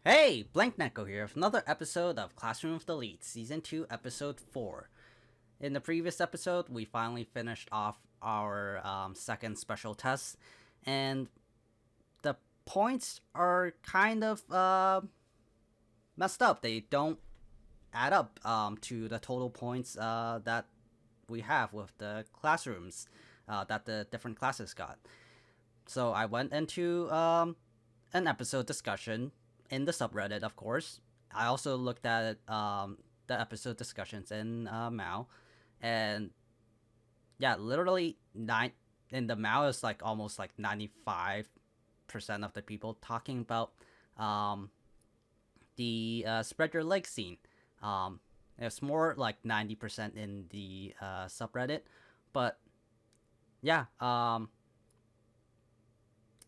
Hey, Blank Neko here with another episode of Classroom of the Elite, Season 2, Episode 4. In the previous episode, we finally finished off our second special test, and the points are kind of messed up. They don't add up to the total points that we have with the classrooms that the different classes got. So I went into an episode discussion in the subreddit, of course. I also looked at the episode discussions in Mao, and yeah, literally nine in the Mao is like almost like 95% of the people talking about the spread your legs scene. It's more like 90% in the subreddit, but yeah,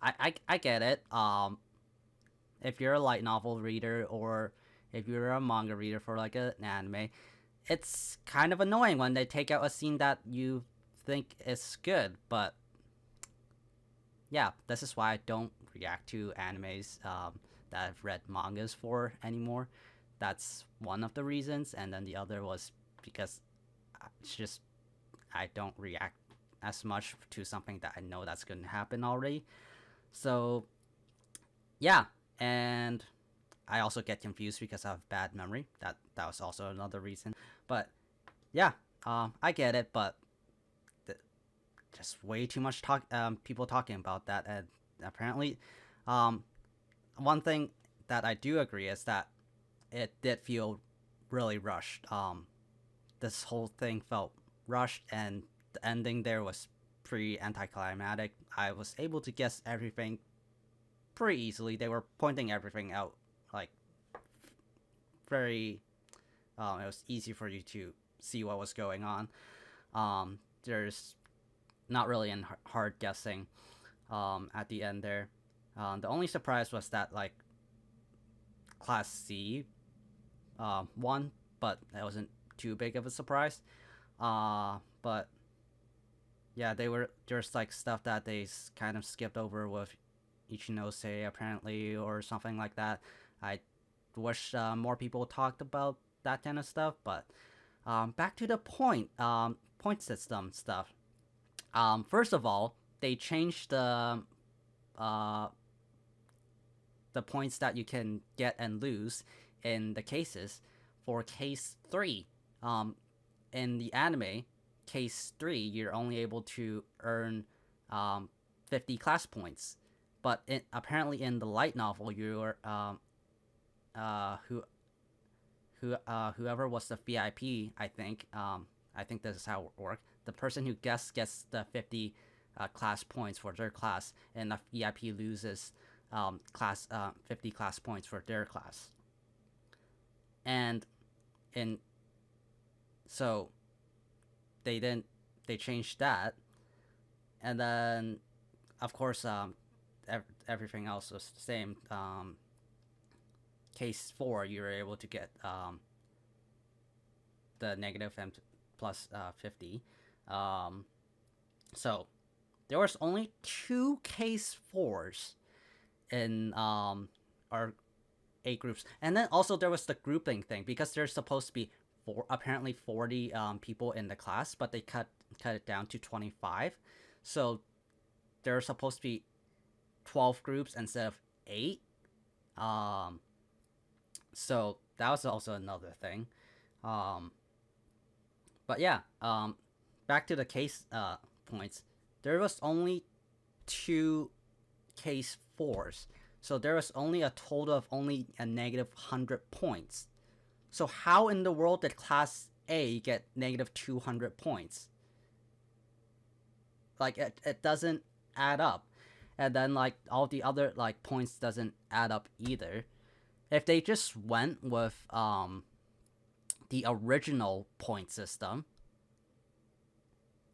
I get it. If you're a light novel reader or if you're a manga reader for like an anime, it's kind of annoying when they take out a scene that you think is good. But yeah, this is why I don't react to animes that I've read mangas for anymore. That's one of the reasons, and then the other was because it's just I don't react as much to something that I know that's going to happen already. So yeah, and I also get confused because I have bad memory. That was also another reason. But yeah, I get it, but just way too much people talking about that, and apparently, um, one thing that I do agree is that it did feel really rushed. This whole thing felt rushed, and the ending there was pretty anticlimactic. I was able to guess everything pretty easily. They were pointing everything out like very. It was easy for you to see what was going on. There's not really in hard guessing at the end there. The only surprise was that like Class C won, but that wasn't too big of a surprise. But yeah, there's like stuff that they kind of skipped over with Ichinose apparently or something like that. I wish more people talked about that kind of stuff. But back to the point system stuff. First of all, they changed uh, the points that you can get and lose in the cases. For case 3, in the anime, case 3, you're only able to earn 50 class points. But apparently in the light novel, you're uh, who whoever was the VIP, I think this is how it worked. The person who guessed gets the 50 class points for their class, and the VIP loses class 50 class points for their class. And in so they changed that, and then of course everything else was the same. Case 4, you were able to get the negative and plus 50. Um, so there was only 2 case 4s in our 8 groups, and then also there was the grouping thing because there's supposed to be apparently 40 people in the class, but they cut it down to 25. So there are supposed to be 12 groups instead of 8. Um, so that was also another thing. Um, but yeah, back to the case points. There was only 2 case 4s. So there was only a total of only a negative 100 points. So how in the world did Class A get negative 200 points? Like it doesn't add up. And then like all the other like points doesn't add up either. If they just went with the original point system.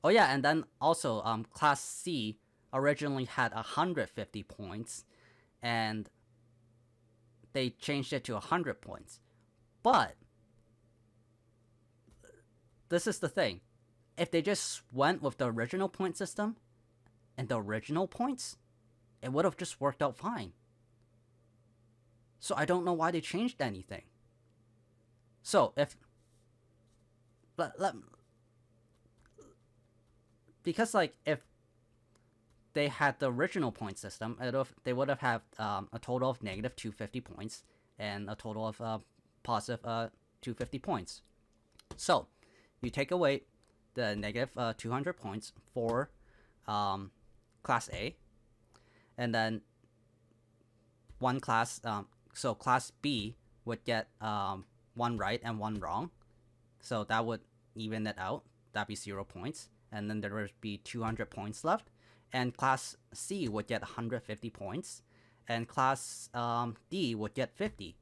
Oh yeah, and then also Class C originally had 150 points, and they changed it to 100 points. But this is the thing. If they just went with the original point system and the original points, it would have just worked out fine. So I don't know why they changed anything. So if let because like if they had the original point system, they would have had a total of negative 250 points and a total of positive 250 points. So you take away the negative 200 points for class A, and then one class, so class B would get one right and one wrong, so that would even it out. That'd be 0 points, and then there would be 200 points left, and class C would get 150 points, and class D would get 50,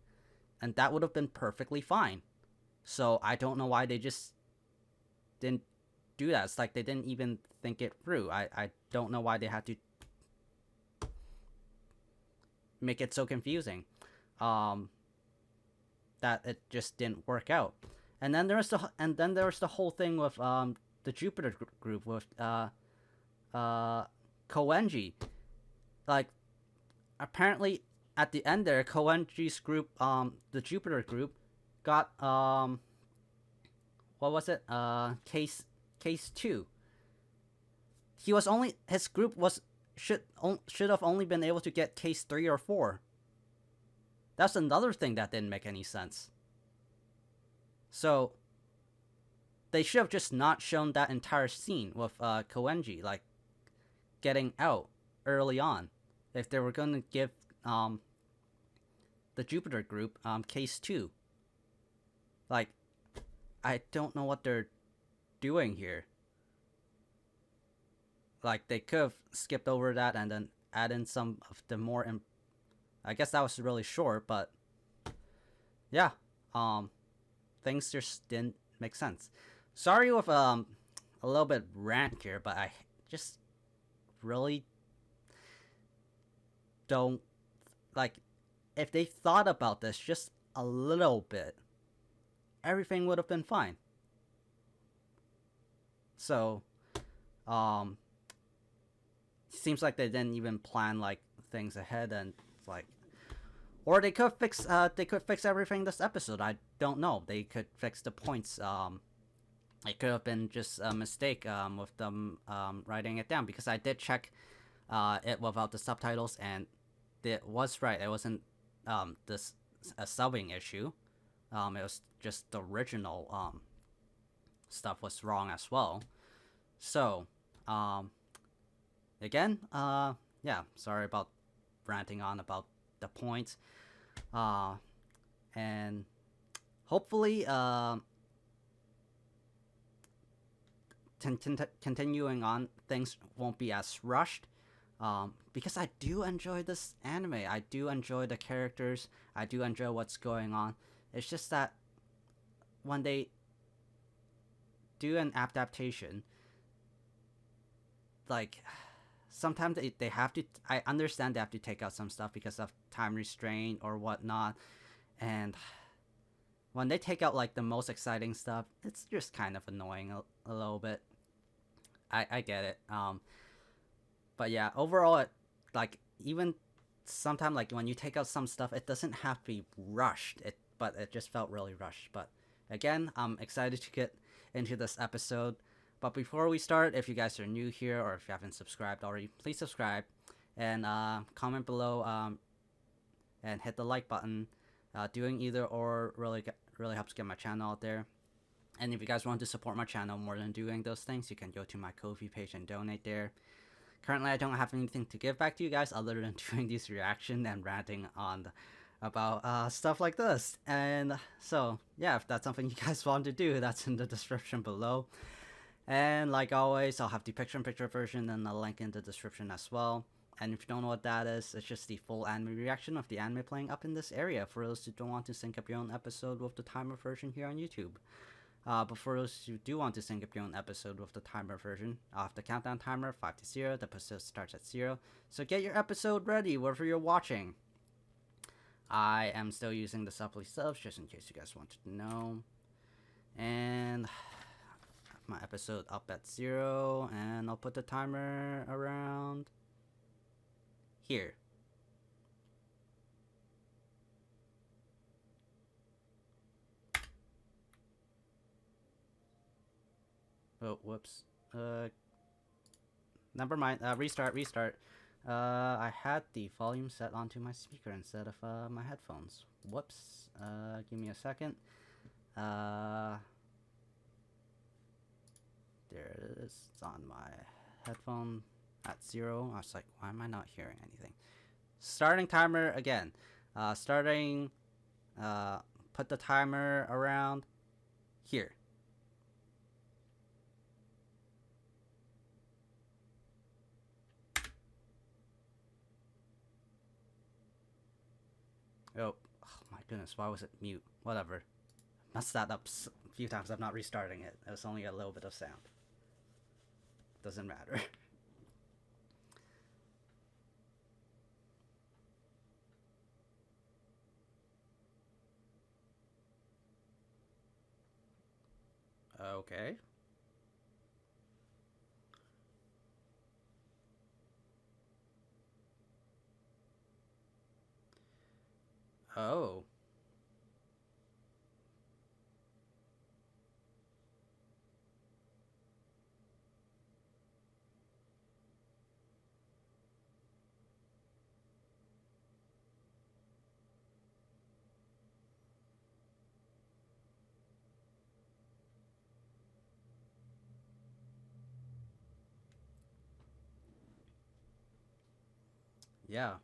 and that would have been perfectly fine. So I don't know why they just didn't do that. It's like they didn't even think it through. I don't know why they had to make it so confusing. That it just didn't work out. And then there was the whole thing with the Jupiter group with Koenji. Like apparently at the end there, Koenji's group, the Jupiter group, got what was it? Case 2. His group should have only been able to get case 3 or 4. That's another thing that didn't make any sense. So they should have just not shown that entire scene with Koenji like getting out early on. If they were going to give the Jupiter group case 2. Like, I don't know what they're doing here. Like, they could have skipped over that and then add in some of the more I guess that was really short, but yeah, things just didn't make sense. Sorry with a little bit rant here, but I just really don't like. If they thought about this just a little bit, everything would have been fine. So, seems like they didn't even plan like things ahead, and like, or they could fix everything this episode. I don't know. They could fix the points. It could have been just a mistake with them writing it down, because I did check it without the subtitles, and it was right. It wasn't this a subbing issue. It was just the original stuff was wrong as well. So again, yeah, sorry about ranting on about the points, and hopefully continuing on, things won't be as rushed, because I do enjoy this anime. I do enjoy the characters. I do enjoy what's going on. It's just that when they do an adaptation, like, sometimes they have to, I understand they have to take out some stuff because of time restraint or whatnot, and when they take out like the most exciting stuff, it's just kind of annoying a little bit. I get it. But yeah, overall, it, like, even sometimes, like, when you take out some stuff, it doesn't have to be rushed, but it just felt really rushed. But again, I'm excited to get into this episode. But before we start, if you guys are new here or if you haven't subscribed already, please subscribe and comment below, and hit the like button. Doing either or really helps get my channel out there. And if you guys want to support my channel more than doing those things, you can go to my Ko-fi page and donate there. Currently, I don't have anything to give back to you guys other than doing these reaction and ranting on about stuff like this. And so, yeah, if that's something you guys want to do, that's in the description below. And like always, I'll have the picture-in-picture version and a link in the description as well. And if you don't know what that is, it's just the full anime reaction of the anime playing up in this area for those who don't want to sync up your own episode with the timer version here on YouTube. But for those who do want to sync up your own episode with the timer version, I'll have the countdown timer 5 to 0. The episode starts at 0. So get your episode ready wherever you're watching. I am still using the supply subs just in case you guys wanted to know. And my episode up at 0, and I'll put the timer around here. Oh, whoops. Never mind. Restart. I had the volume set onto my speaker instead of my headphones. Whoops. Give me a second. There it is. It's on my headphone at 0. I was like, why am I not hearing anything? Starting timer again. Starting. Put the timer around here. Oh my goodness, why was it mute? Whatever. Messed that up a few times. I'm not restarting it. It was only a little bit of sound. Doesn't matter. Okay. Oh. Yeah.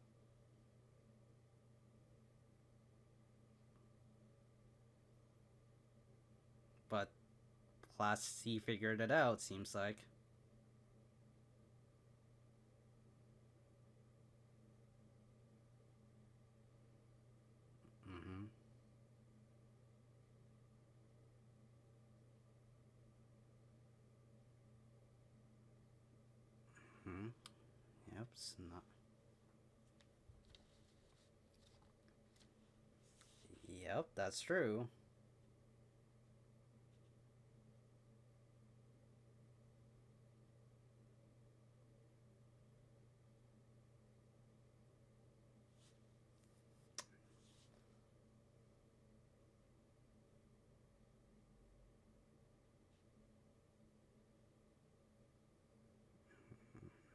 But Class C figured it out, seems like. Mm-hmm. Mm-hmm. Yep, it's not. Yep, that's true.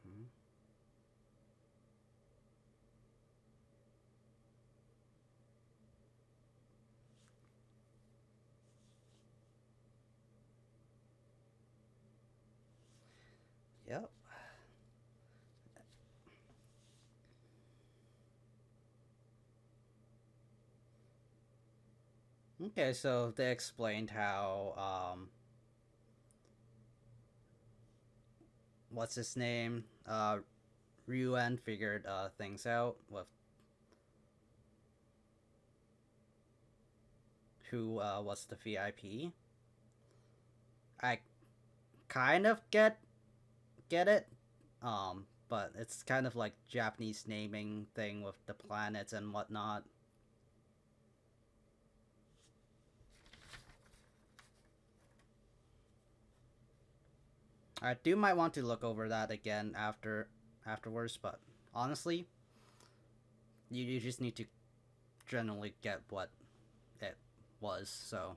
Mm-hmm. Yep. Okay, so they explained how what's his name? Ryuan figured things out with who was the VIP. I kind of get it. But it's kind of like Japanese naming thing with the planets and whatnot. I do might want to look over that again afterwards, but honestly, you just need to generally get what it was. So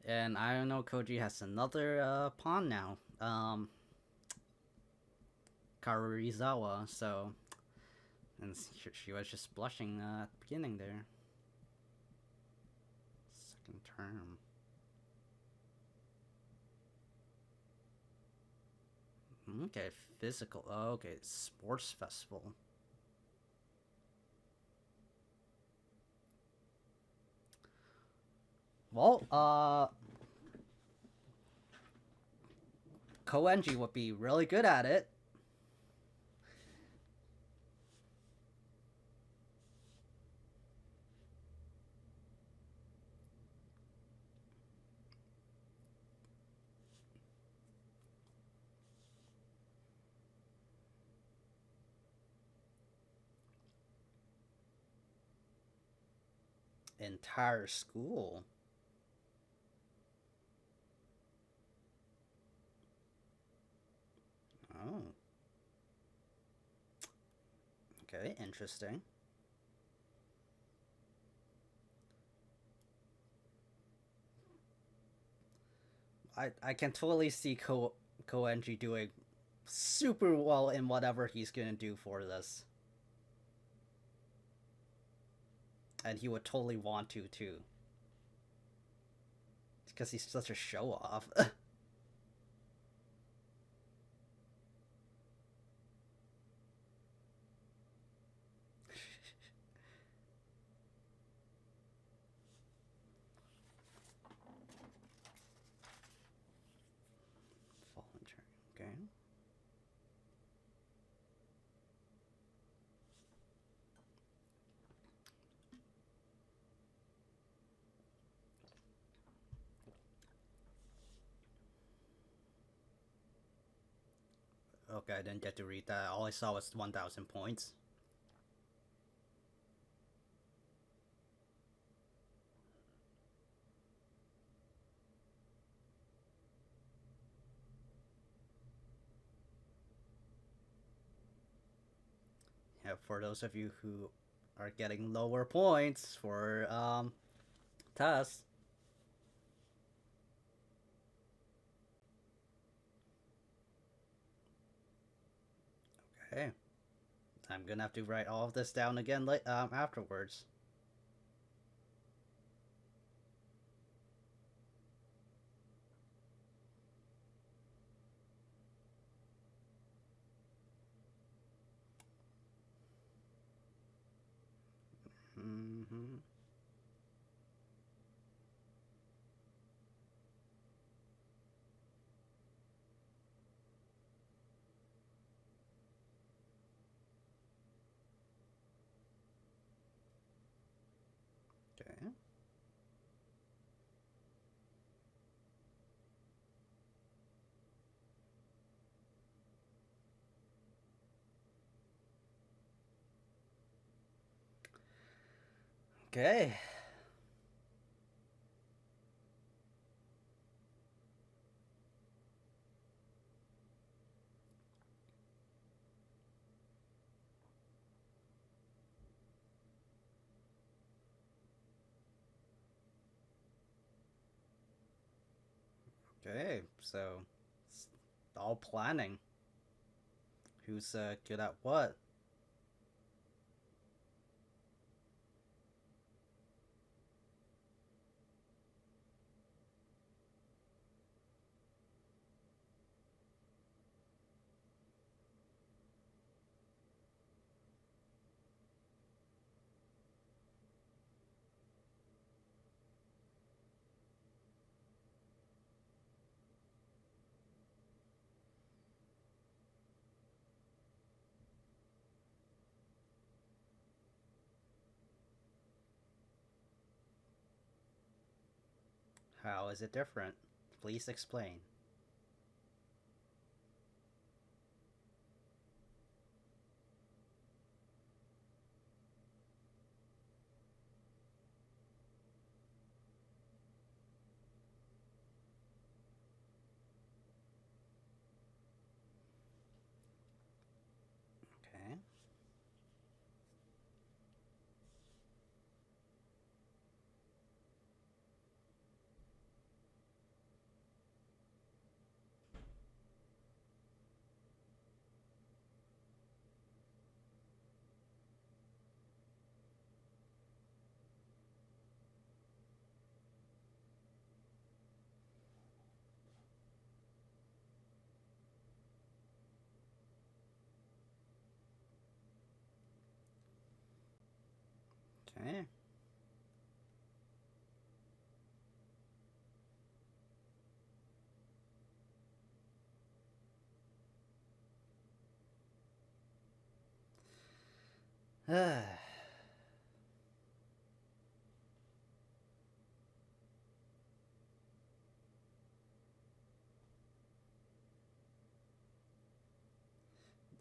and I know Koji has another pawn now. Karurizawa. So and she was just blushing at the beginning there. Second term. Okay, physical. Oh, okay, sports festival. Well, Koenji would be really good at it. Entire school. Oh, okay, interesting. I can totally see Koenji doing super well in whatever he's gonna do for this, and he would totally want to too, because he's such a show off. Voluntary. Okay. Okay, I didn't get to read that. All I saw was 1,000 points. Yeah, for those of you who are getting lower points for tests. Okay, I'm gonna have to write all of this down again afterwards. Mm-hmm. Okay. Okay. Okay. So, it's all planning. Who's good at what? How is it different? Please explain. Okay. Okay.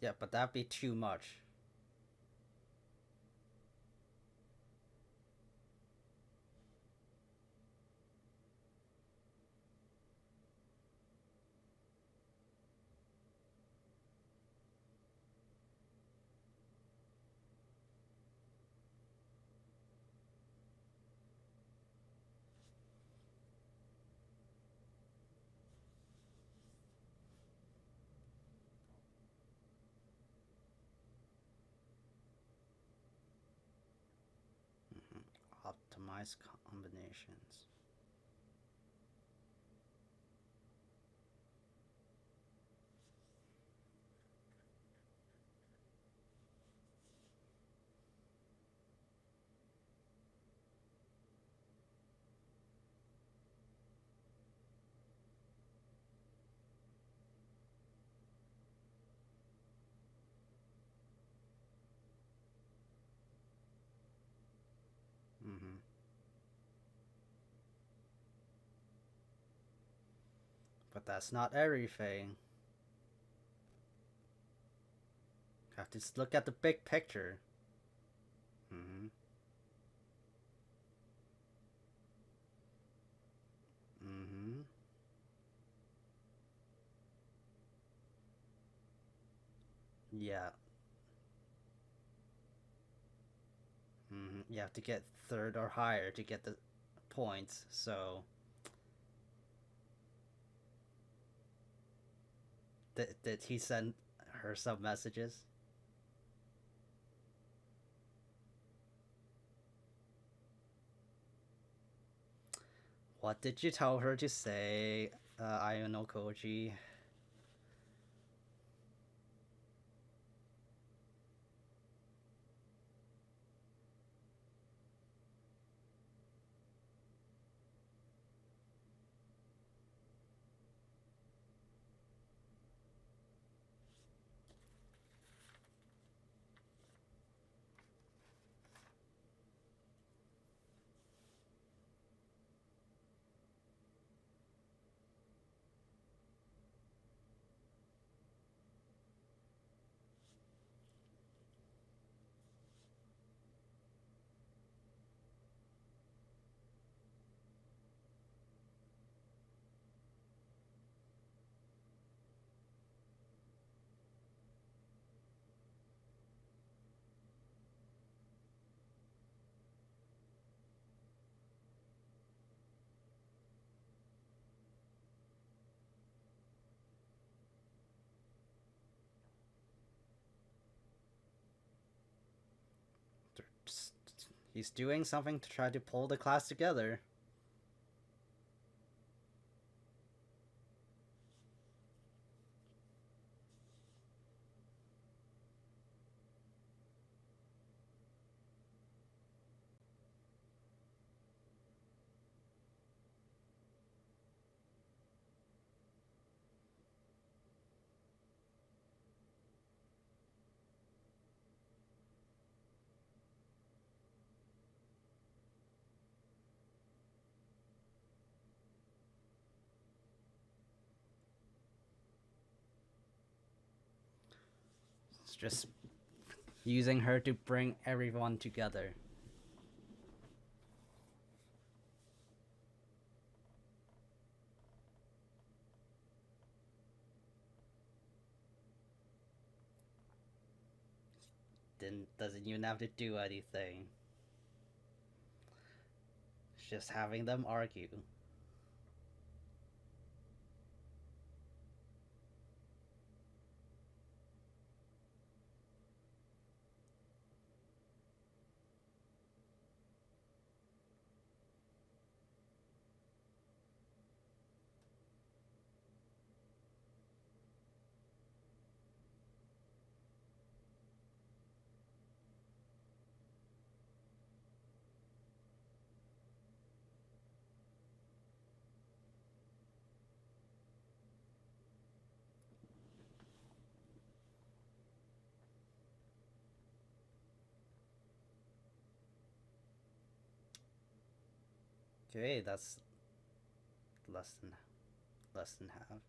Yeah, but that'd be too much. Nice combinations. Mm-hmm. But that's not everything. Have to look at the big picture. Mm-hmm. Mm-hmm. Yeah. Mm-hmm. You have to get third or higher to get the points. So did he send her some messages? What did you tell her to say, Ayano Koji? He's doing something to try to pull the class together. It's just using her to bring everyone together. Then doesn't even have to do anything. It's just having them argue. Okay, that's less than half.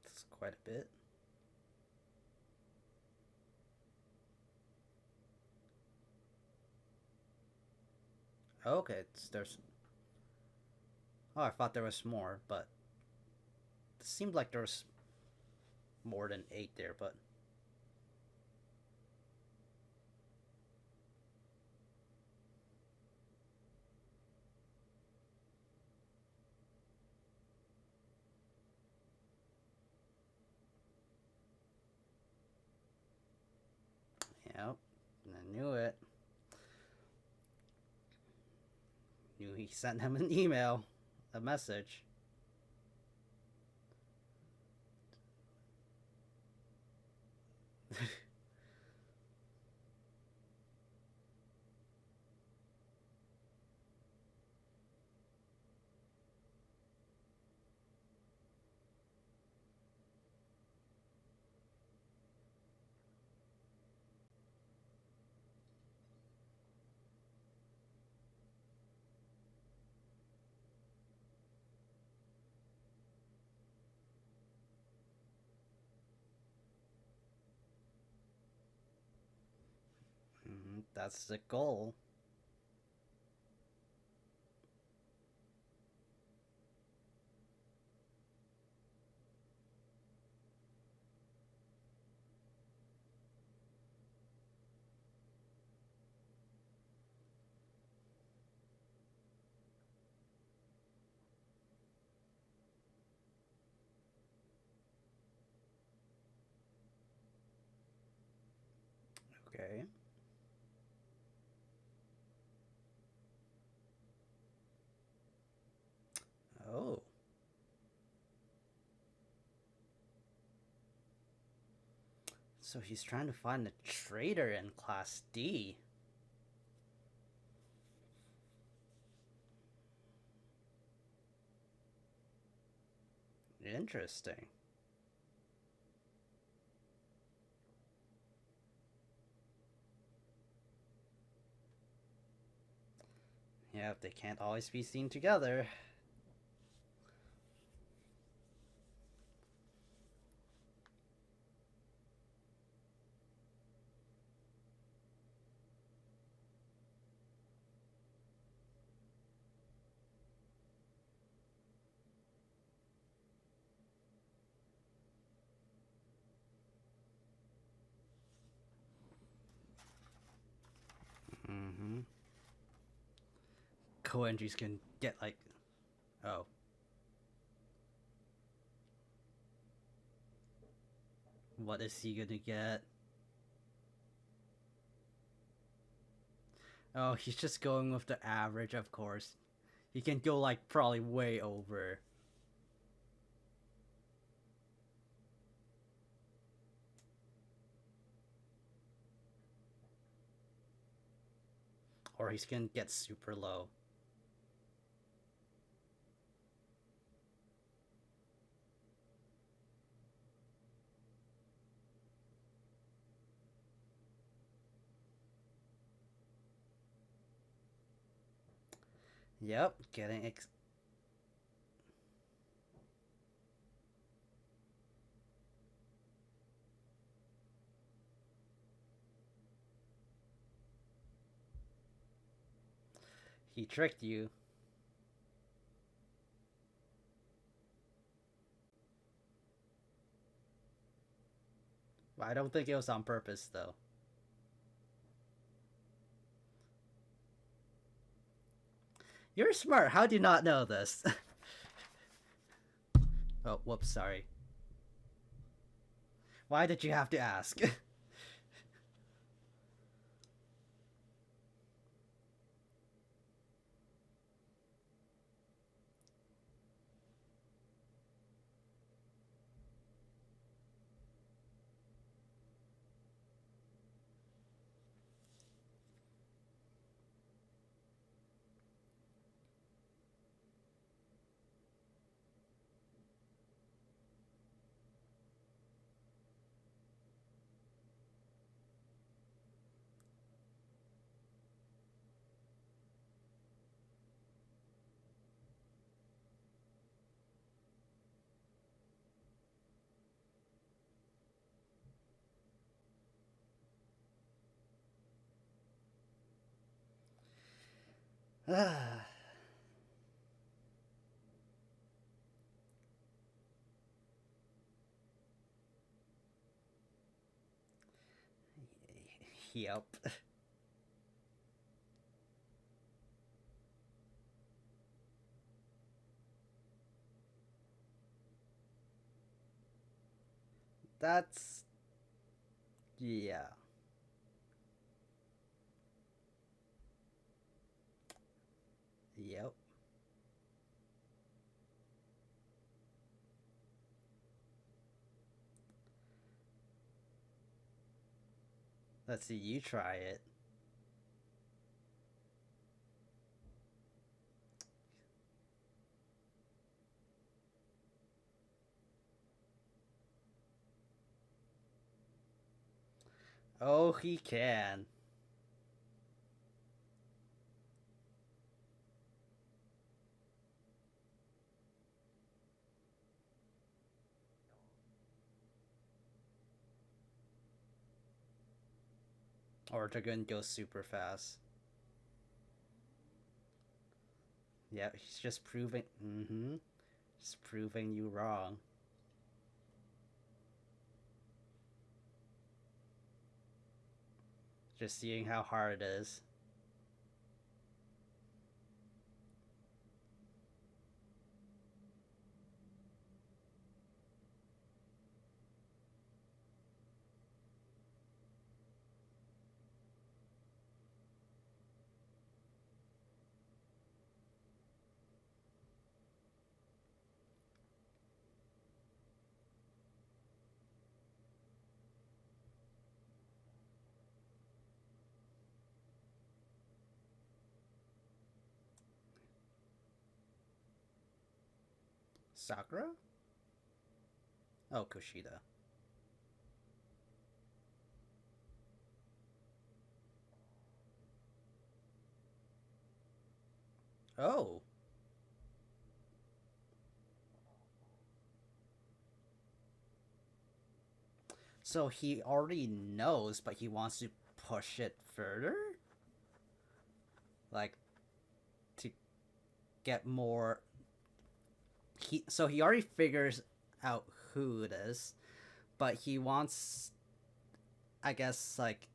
That's quite a bit. Okay, there's. Oh, I thought there was more, but it seemed like there was more than 8 there. But Knew it. Knew he sent him an email, a message. That's the goal. Okay. Oh. So he's trying to find a traitor in Class D. Interesting. Yeah, they can't always be seen together. Mm-hmm. Co-entries can get like, oh, what is he gonna get? Oh, he's just going with the average, of course. He can go like probably way over. Or he's gonna get super low. Yep, getting he tricked you. I don't think it was on purpose though. You're smart. How do you not know this? Oh, whoops, sorry. Why did you have to ask? Yep. That's yeah. Yep. Let's see, you try it. Oh, he can. Or Dragoon goes super fast. Yeah, he's just proving. Mm-hmm. Just proving you wrong. Just seeing how hard it is. Sakura? Oh, Kushida. Oh. So he already knows, but he wants to push it further? Like, to get more. He already figures out who it is, but he wants, I guess, like,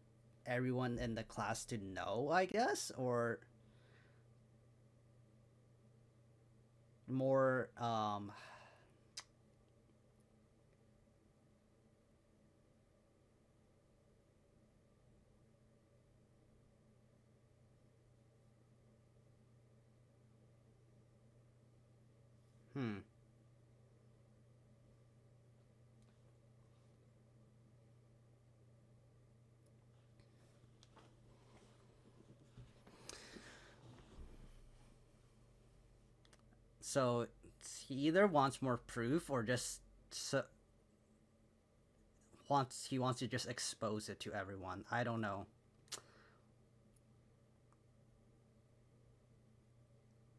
everyone in the class to know, I guess? Or more, hmm. So he either wants more proof or just wants to just expose it to everyone. I don't know.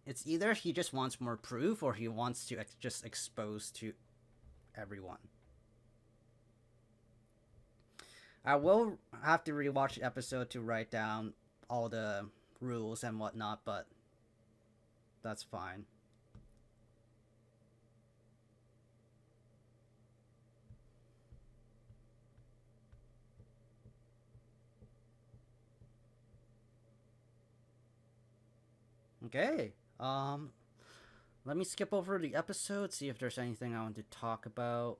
It's either he just wants more proof or he wants to just expose to everyone. I will have to rewatch the episode to write down all the rules and whatnot, but that's fine. Okay. Let me skip over the episode, see if there's anything I want to talk about.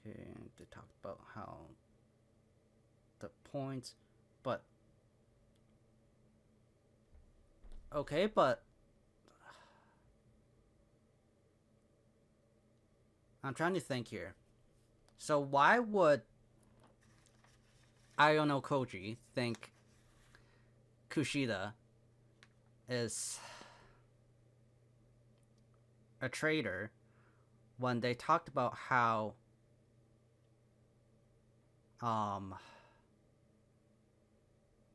Okay, to talk about how the points, but okay, but I'm trying to think here. So why would I don't know Koji think Kushida is a traitor when they talked about how um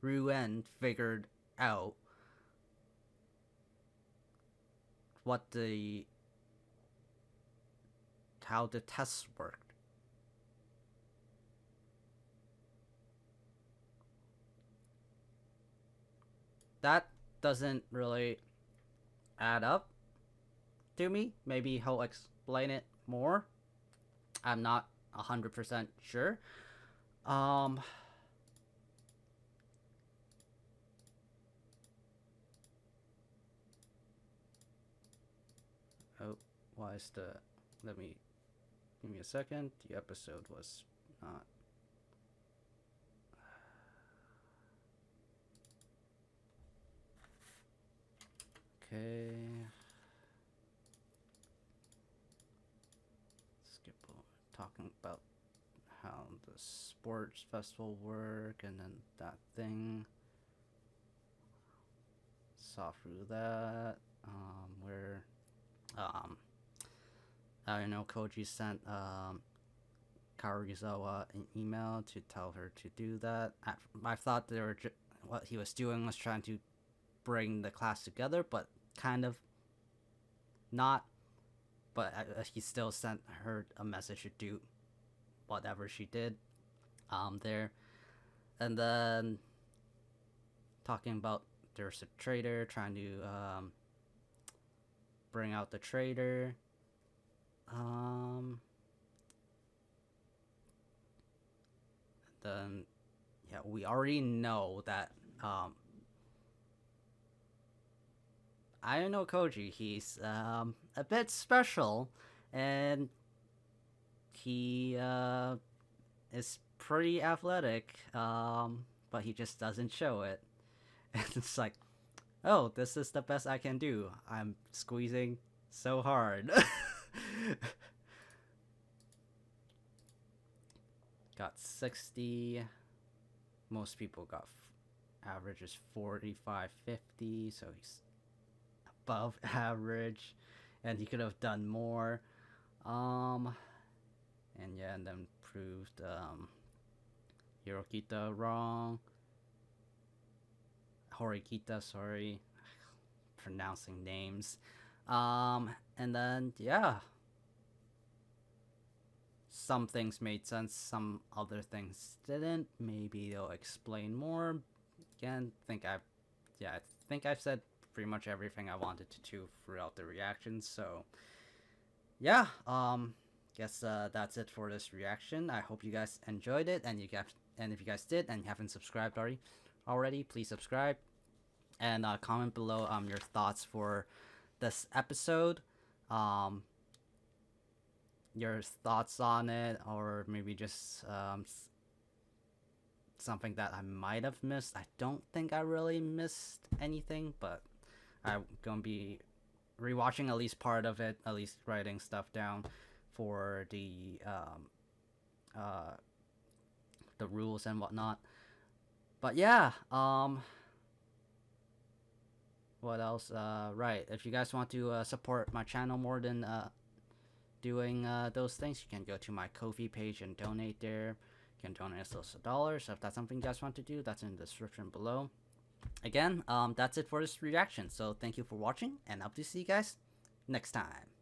Ruen figured out what the how the tests worked. That doesn't really add up to me. Maybe he'll explain it more. I'm not 100% sure. Um, oh, why is the? Let me give me a second. The episode was not. Okay. Skip over talking about how the sports festival work and then that thing. Saw through that. Where I know Koji sent Karuizawa an email to tell her to do that. I thought they were what he was doing was trying to bring the class together, but kind of not. But he still sent her a message to do whatever she did there. And then talking about there's a trader trying to bring out the trader. Then yeah, we already know that I know Koji. He's a bit special, and he is pretty athletic, but he just doesn't show it. And it's like, oh, this is the best I can do. I'm squeezing so hard. Got 60. Most people got average is 45, 50, so he's above average, and he could have done more. And yeah, and then proved Hirokita wrong. Horikita, sorry, pronouncing names. And then yeah, some things made sense, some other things didn't. Maybe they'll explain more. Again, I think I've said pretty much everything I wanted to throughout the reactions. So yeah, guess that's it for this reaction. I hope you guys enjoyed it, and if you guys did and you haven't subscribed already, please subscribe and comment below your thoughts for this episode. Your thoughts on it, or maybe just something that I might have missed. I don't think I really missed anything, but I'm gonna be rewatching at least part of it, at least writing stuff down for the rules and whatnot. But yeah, what else? Right, if you guys want to support my channel more than doing those things, you can go to my Ko-fi page and donate there. You can donate as little as $1. So if that's something you guys want to do, that's in the description below. Again, that's it for this reaction. So thank you for watching, and I hope to see you guys next time.